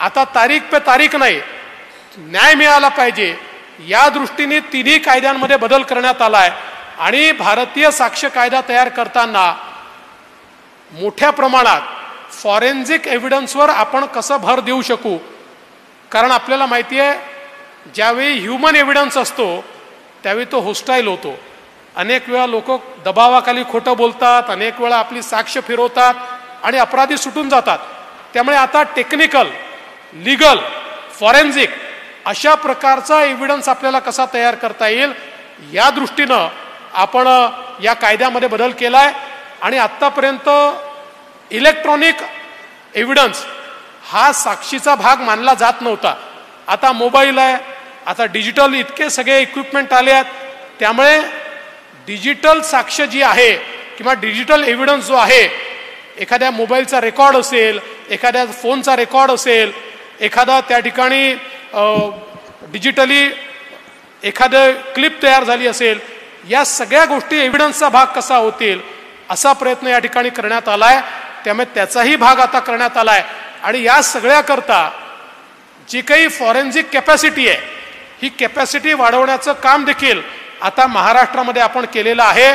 आता तारीख पे तारीख नाही, न्याय मिळाला पाहिजे या दृष्टीने तिन्ही कायद्यांमध्ये बदल करण्यात आलाय। आणि भारतीय साक्ष कायदा तयार करताना मोठ्या प्रमाणात फॉरेन्सिक एव्हिडन्सवर आपण कसं भर देऊ शकू, कारण आपल्याला माहिती आहे ज्यावेळी ह्युमन एव्हिडन्स असतो त्यावेळी तो होस्टाईल होतो। अनेक वेळा लोक दबावाखाली खोटं बोलतात, अनेक वेळा आपली साक्ष फिरवतात आणि अपराधी सुटून जातात। त्यामुळे आता टेक्निकल, लीगल, फॉरेन्सिक अशा प्रकारचा एव्हिडन्स आपल्याला कसा तयार करता येईल या दृष्टीनं आपण या कायद्यामध्ये बदल केलाय। आणि आत्तापर्यंत इलेक्ट्रॉनिक एव्हिडन्स हा साक्षीचा भाग मानला जात नव्हता। आता मोबाईल आहे, आता डिजिटल इतके सगळे इक्विपमेंट आले आहेत, त्यामुळे डिजिटल साक्ष जी आहे किंवा डिजिटल एव्हिडन्स जो आहे, एखाद्या मोबाईलचा रेकॉर्ड असेल, एखाद्या फोनचा रेकॉर्ड असेल, एखादा त्या ठिकाणी डिजिटली एखादं क्लिप तयार झाली असेल, या सगळ्या गोष्टी एव्हिडन्सचा भाग कसा होतील असा प्रयत्न या ठिकाणी करण्यात आलाय। त्यामुळे त्याचाही भाग आता करण्यात आलाय। आणि या सगळ्याकरता जी काही फॉरेन्सिक कॅपॅसिटी आहे ही कॅपॅसिटी वाढवण्याचं काम देखील आता महाराष्ट्रामध्ये आपण केलेलं आहे।